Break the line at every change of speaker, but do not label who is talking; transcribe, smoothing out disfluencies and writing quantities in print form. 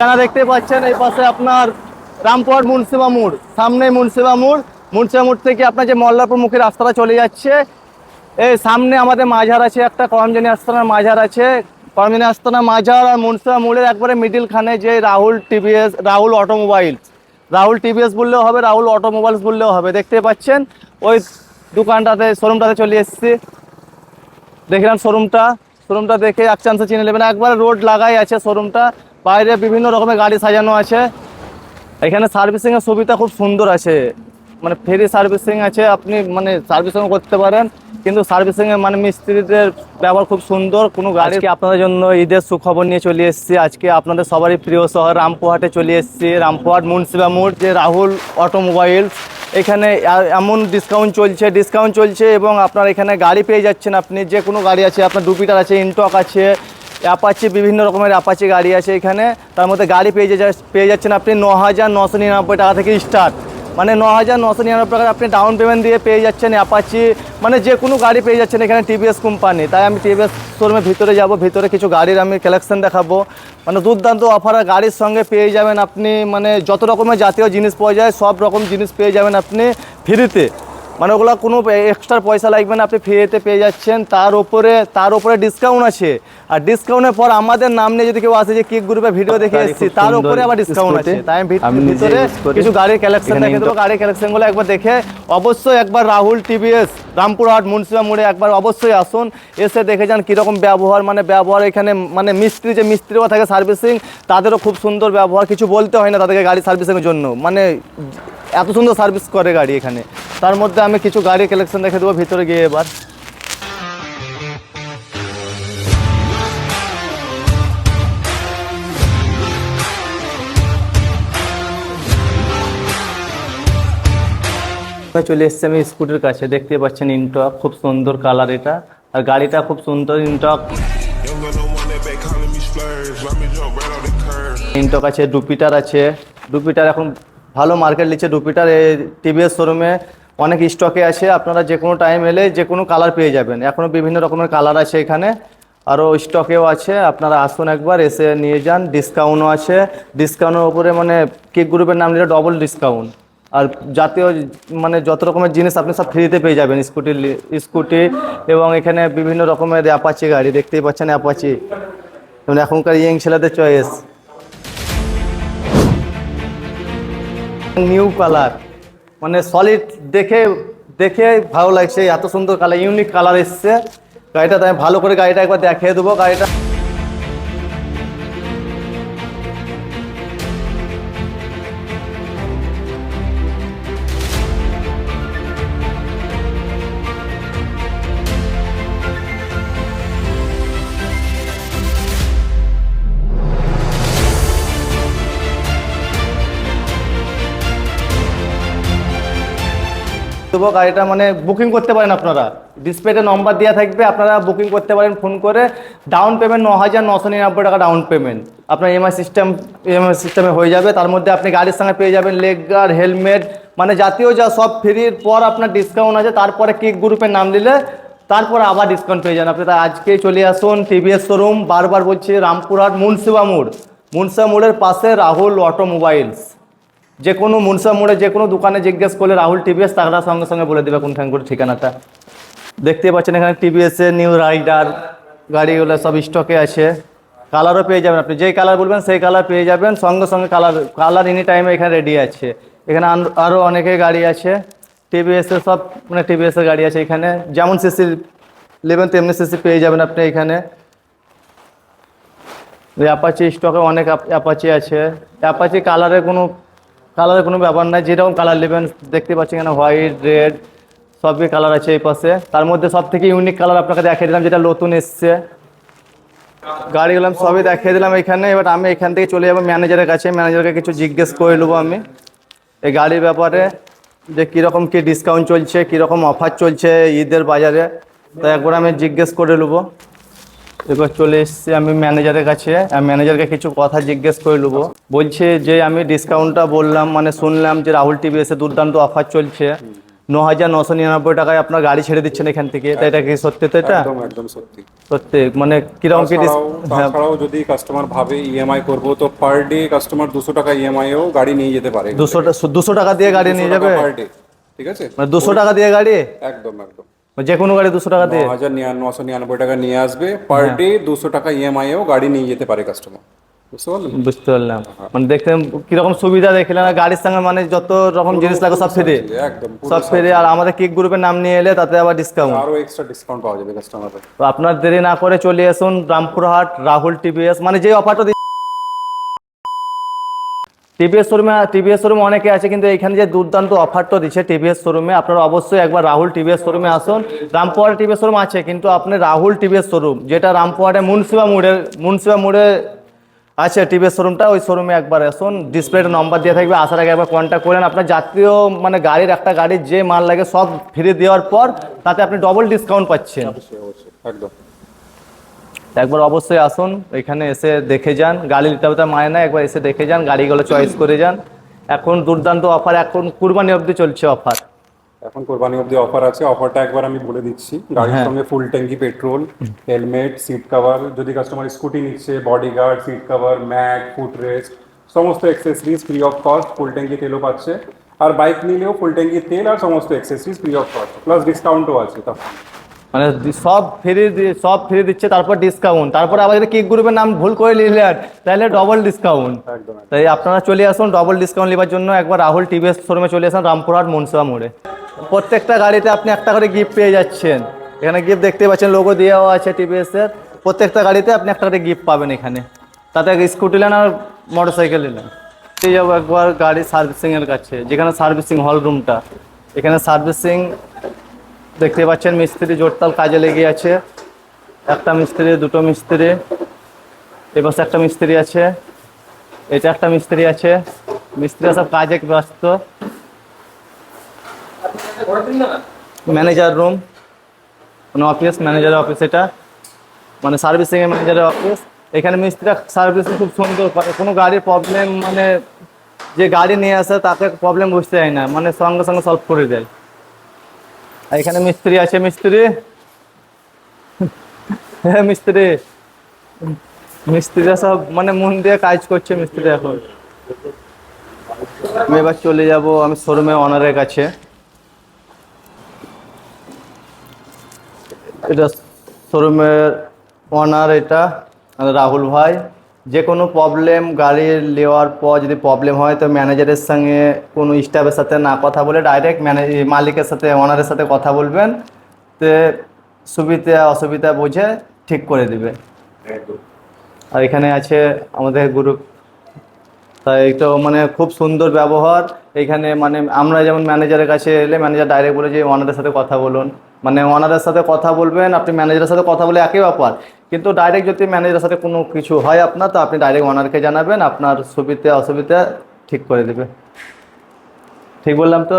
আপনারা দেখতে পাচ্ছেন এই পাশে আপনার রামপুরহাট মুন্সিপা মোড়, সামনে মুন্সিপা মোড় থেকে আপনার যে মল্লারপুর মুখী রাস্তাটা চলে যাচ্ছে, এই সামনে আমাদের মাঝার আছে, একটা করমজানি আস্তানার মাঝার আছে। করমজানি আস্তানা মাঝার আর মুন্সিপা মোড়ের একবারে মিডিল খানে যে রাহুল টিভিএস বললেও হবে, রাহুল অটোমোবাইলস বললেও হবে। দেখতে পাচ্ছেন ওই দোকানটাতে, শোরুমটাতে চলে এসেছি। দেখলাম শোরুমটা দেখে এক চান্সে চিনে নেবেন, একবারে রোড লাগাই আছে শোরুমটা। বাইরে বিভিন্ন রকমের গাড়ি সাজানো আছে। এখানে সার্ভিসিংয়ের সুবিধা খুব সুন্দর আছে, মানে ফ্রি সার্ভিসিং আছে, আপনি মানে সার্ভিসিংও করতে পারেন। কিন্তু সার্ভিসিংয়ে মানে মিস্ত্রিদের ব্যবহার খুব সুন্দর। কোনো গাড়িকে আপনাদের জন্য ঈদের সুখবর নিয়ে চলে এসেছি। আজকে আপনাদের সবারই প্রিয় শহর রামপুরহাটে চলে এসেছি। রামপুরহাট মুন্সিপা মোড় যে রাহুল অটোমোবাইলস, এখানে এমন ডিসকাউন্ট চলছে এবং আপনার এখানে গাড়ি পেয়ে যাচ্ছেন। আপনি যে কোনো গাড়ি আছে, আপনার ডুপিটার আছে, ইনটক আছে, অ্যাপাচি, বিভিন্ন রকমের অ্যাপাচি গাড়ি আছে এখানে। তার মধ্যে গাড়ি পেয়ে যাচ্ছেন আপনি 9,999 টাকা থেকে স্টার্ট, মানে 9,999 টাকা আপনি ডাউন পেমেন্ট দিয়ে পেয়ে যাচ্ছেন অ্যাপাচি, মানে যে কোনো গাড়ি পেয়ে যাচ্ছেন এখানে টিভিএস কোম্পানি। তাই আমি টিভিএস শোরুমের ভিতরে যাব, ভিতরে কিছু গাড়ির আমি কালেকশন দেখাবো। মানে দুর্দান্ত অফার গাড়ির সঙ্গে পেয়ে যাবেন আপনি, মানে যত রকমের জাতীয় জিনিস পাওয়া যায় সব রকম জিনিস পেয়ে যাবেন আপনি ফ্রিতে। মানে ওগুলো কোনো এক্সট্রা পয়সা লাগবে না, আপনি ফ্রিতে পেয়ে যাচ্ছেন। তার উপরে ডিসকাউন্ট আছে। আর ডিসকাউন্টের পর আমাদের নাম নিয়ে যদি কেউ আসে যে কিক গ্রুপে ভিডিও দেখে এসেছি, তার উপরে আবার ডিসকাউন্ট আছে। তাই আমি ভিতরে কিছু গাড়ির কালেকশন দেখে দেবো। গাড়ির কালেকশনগুলো একবার দেখে অবশ্যই একবার রাহুল টিভিএস রামপুরহাট মুন্সিপা মোড়ে একবার অবশ্যই আসুন, এসে দেখে যান কীরকম ব্যবহার এখানে। মানে মিস্ত্রিও থাকে সার্ভিসিং, তাদেরও খুব সুন্দর ব্যবহার, কিছু বলতে হয় না তাদেরকে গাড়ি সার্ভিসিংয়ের জন্য, মানে এত সুন্দর সার্ভিস করে গাড়ি এখানে। তার মধ্যে আমি কিছু গাড়ির কালেকশন দেখে দেবো ভিতরে গিয়ে। এবার চলে এসেছি আমি স্কুটির কাছে। দেখতে পাচ্ছেন ইনটক, খুব সুন্দর কালার এটা, আর গাড়িটা খুব সুন্দর। ইনটক আছে, ডুপিটার এখন ভালো মার্কেট নিচ্ছে। ডুপিটার এই টিভিএস শোরুমে অনেক স্টকে আছে, আপনারা যে কোনো টাইম এলে যে কোনো কালার পেয়ে যাবেন। এখনও বিভিন্ন রকমের কালার আছে এখানে, আরও স্টকেও আছে। আপনারা আসুন একবার, এসে নিয়ে যান। ডিসকাউন্টও আছে, ডিসকাউন্টের উপরে মানে কিক গ্রুপের নাম নিলে ডবল ডিসকাউন্ট। আর জাতীয় মানে যত রকমের জিনিস আপনি সব ফ্রিতে পেয়ে যাবেন, স্কুটি এবং এখানে বিভিন্ন রকমের অ্যাপাচি গাড়ি দেখতেই পাচ্ছেন। অ্যাপাচি মানে এখনকার ইয়ং ছেলেদের চয়েস। নিউ কালার, মানে সলিড, দেখে ভালো লাগছে, এত সুন্দর কালার, ইউনিক কালার এসছে গাড়িটা। তাই ভালো করে গাড়িটা একবার দেখিয়ে দেবো। গাড়িটা গাড়িটা মানে বুকিং করতে পারেন আপনারা, ডিসপ্লেতে নম্বর দেওয়া থাকবে, আপনারা বুকিং করতে পারেন ফোন করে। ডাউন পেমেন্ট 9,999 টাকা ডাউন পেমেন্ট, আপনার ইএমআই সিস্টেমে হয়ে যাবে। তার মধ্যে আপনি গাড়ির সঙ্গে পেয়ে যাবেন লেগ গার্ড, হেলমেট, মানে জাতীয় যা সব ফ্রির পর আপনার ডিসকাউন্ট আছে। তারপরে কিক গ্রুপের নাম দিলে তারপরে আবার ডিসকাউন্ট পেয়ে যান আপনি। তাই আজকেই চলে আসুন টিভিএস শোরুম, বারবার বলছি রামপুরহাট মুন্সিপা মোড়ের পাশে রাহুল অটোমোবাইলস। যে কোনো মুন্সিপা মোড়ে যে কোনো দোকানে জিজ্ঞেস করলে রাহুল টিভিএস, তারা সঙ্গে সঙ্গে বলে দেবে কোনখান করে ঠিকানাটা। দেখতে পাচ্ছেন এখানে টিভিএসের নিউ রাইডার গাড়িগুলো সব স্টকে আছে। কালারও পেয়ে যাবেন, আপনি যেই কালার বলবেন সেই কালার পেয়ে যাবেন। সঙ্গে সঙ্গে কালার এনি টাইমে এখানে রেডি আছে। এখানে আরও অনেকে গাড়ি আছে টিভিএসের, সব মানে টিভিএসের গাড়ি আছে এখানে। যেমন সিসি নেবেন তেমনি সিসি পেয়ে যাবেন আপনি এখানে। অ্যাপাচি স্টকে অনেক অ্যাপাচি আছে। অ্যাপাচি কালারের কোনো ব্যাপার নাই, যেরকম কালার নেবেন। দেখতে পাচ্ছেন এখানে হোয়াইট, রেড সবই কালার আছে এই পাশে। তার মধ্যে সব থেকে ইউনিক কালার আপনাকে দেখিয়ে দিলাম, যেটা নতুন এসছে। গাড়িগুলো আমি সবই দেখিয়ে দিলাম এখানে। এবার আমি এখান থেকে চলে যাবো ম্যানেজারের কাছে, ম্যানেজারকে কিছু জিজ্ঞেস করে নেবো আমি এই গাড়ির ব্যাপারে, যে কীরকম কী ডিসকাউন্ট চলছে, কীরকম অফার চলছে ঈদের বাজারে। তো একবার আমি জিজ্ঞেস করে নেবো। এবার চলে এসেছি আমি ম্যানেজারের কাছে, ম্যানেজারকে কিছু কথা জিজ্ঞেস করে নেবো। বলছে যে আমি ডিসকাউন্টটা বললাম, মানে শুনলাম যে রাহুল টিভিএসে দুর্দান্ত অফার চলছে, 9,999 টাকায় আপনার গাড়ি ছেড়ে দিচ্ছেন এখান থেকে, তাই এটা কি সত্যি? তো এটা
একদম একদম সত্যি।
সত্যি মানে কিরকম কি হ্যাঁ,
তাছাড়াও যদি কাস্টমার ভাবে ইএমআই করবো, তো পার ডে কাস্টমার 200 টাকা ইএমআইও গাড়ি নিয়ে যেতে পারে।
200 টাকা দিয়ে গাড়ি নিয়ে যাবে
পার ডে, ঠিক আছে?
মানে 200 টাকা দিয়ে গাড়ি,
একদম একদম।
যে কোনো গাড়ি 200 টাকা দিয়ে?
9,999 টাকা নিয়ে আসবে পার ডে, 200 টাকা ইএমআইও গাড়ি নিয়ে যেতে পারে কাস্টমার। বুঝতে পারলেন?
বুঝতে পারলাম। মানে দেখতে কিরকম সুবিধা দেখলেন, আর গাড়ির সঙ্গে মানে যত রকম জিনিস লাগে সব ফ্রি,
একদম
সব ফ্রি। আর আমাদের কিক গ্রুপের নাম নিয়ে এলে তাতে আবার ডিসকাউন্ট,
আরো এক্সট্রা ডিসকাউন্ট পাওয়া যাবে কাস্টমারের।
তো আপনার দেরি না করে চলে আসুন রামপুরহাট রাহুল টিভিএস। মানে যে অফারটা টিভিএস শোরুমে অনেকে আছে, কিন্তু এখানে যে দুর্দান্ত অফারটা দিচ্ছে টিভিএস শোরুমে, আপনারা অবশ্যই একবার রাহুল টিভিএস শোরুমে আসুন। রামপুরহাট টিভিএস শোরুম আছে, কিন্তু আপনি রাহুল টিভিএস শোরুম যেটা রামপুরহাটে মুন্সিপা মোড়ে আছে টিভিএস শোরুমটা, ওই শোরুমে একবার আসুন। ডিসপ্লেতে নম্বর দিয়ে থাকবে, আসার আগে একবার কন্ট্যাক্ট করেন। আপনার জাতীয় মানে একটা গাড়ির যে মাল লাগে সব ফ্রি দেওয়ার পর তাতে আপনি ডবল ডিসকাউন্ট পাচ্ছেন।
অবশ্যই অবশ্যই, একদম।
একবার অবশ্যই আসুন, এখানে এসে দেখে যান। গাড়ি নিতে হবে মানে না, একবার এসে দেখে যান, গাড়িগুলো চয়েস করে যান। এখন দুর্দান্ত অফার, এখন কুরবানি অবধি চলছে অফার।
এখন কোরবানি অবধি অফার আছে। অফারটা একবার আমি বলে দিচ্ছি। গাড়ির সঙ্গে ফুল ট্যাঙ্কি পেট্রোল, হেলমেট, সিট কভার, যদি কাস্টমার স্কুটি নিচ্ছে bodyguard, seat cover, mat, foot rest, সমস্ত accessories free of cost. Full ট্যাঙ্কি তেলও পাচ্ছে, আর বাইক নিলেও ফুল ট্যাঙ্কি তেল আর সমস্ত accessories free of cost, plus ডিসকাউন্টও আছে তখন।
মানে সব ফ্রি দিচ্ছে, তারপর ডিসকাউন্ট, তারপর আবার যদি কিক গ্রুপের নাম ভুল করে নিলেন তাহলে ডবল ডিসকাউন্ট।
একদম।
তাই আপনারা চলে আসুন ডবল ডিসকাউন্ট নেওয়ার জন্য, একবার রাহুল টিভিএস শোরুমে চলে আসুন রামপুরহাট মুন্সিপা মোড়ে। প্রত্যেকটা গাড়িতে আপনি একটা করে গিফট পেয়ে যাচ্ছেন। এখানে গিফট দেখতে পাচ্ছেন, লোগো দেওয়া আছে টিভিএসের। প্রত্যেকটা গাড়িতে আপনি একটা করে গিফট পাবেন এখানে, তাতে স্কুটি নেন আর মোটর সাইকেল নেন। এই যাবো একবার গাড়ি সার্ভিসিংয়ের কাছে, যেখানে সার্ভিসিং হল রুমটা। এখানে সার্ভিসিং দেখতে পাচ্ছেন, মিস্ত্রি জোরতাল কাজে লেগে আছে। একটা মিস্ত্রি, দুটো মিস্ত্রি, এপাশে একটা মিস্ত্রি আছে, এটা একটা মিস্ত্রি আছে। মিস্ত্রিরা সব কাজে ব্যস্ত। ম্যানেজার রুম, মানে অফিস, ম্যানেজারের অফিস এটা, মানে সার্ভিসিংয়ের ম্যানেজারের অফিস। এখানে মিস্ত্রিরা সার্ভিসিং খুব সুন্দর করে, কোনো গাড়ির প্রবলেম মানে যে গাড়ি নিয়ে আসে তাকে প্রবলেম বুঝতে যায় না, মানে সঙ্গে সঙ্গে সলভ করে দেয়। আর এখানে মিস্ত্রি আছে, হ্যাঁ মিস্ত্রিরা সব মানে মন দিয়ে কাজ করছে মিস্ত্রি। এখন আমি এবার চলে যাব আমি শোরুমে ওনারের কাছে। এটা শোরুমের ওনার, এটা রাহুল ভাই। যে কোনো প্রবলেম গাড়ি নেওয়ার পর যদি প্রবলেম হয় তো ম্যানেজারের সঙ্গে কোনো স্টাফের সাথে না কথা বলে ডাইরেক্ট মালিকের সাথে, ওনারের সাথে কথা বলবেন, তো সুবিধা অসুবিধা বুঝে ঠিক করে দিবে। আর এখানে আছে আমাদের গ্রুপ, তাই এটা মানে খুব সুন্দর ব্যবহার এখানে। মানে আমরা যেমন ম্যানেজারের কাছে এলে ম্যানেজার ডাইরেক্ট বলে যে ওনারের সাথে কথা বলুন, মানে ওনারের সাথে কথা বলবেন। আপনি ম্যানেজারের সাথে কথা বলে একই ব্যাপার, কিন্তু ডাইরেক্ট যদি ম্যানেজারের সাথে কোনো কিছু হয় আপনার, তো আপনি ডাইরেক্ট ওনারকে জানাবেন, আপনার সুবিধা অসুবিধা ঠিক করে দেবে। ঠিক বললাম তো?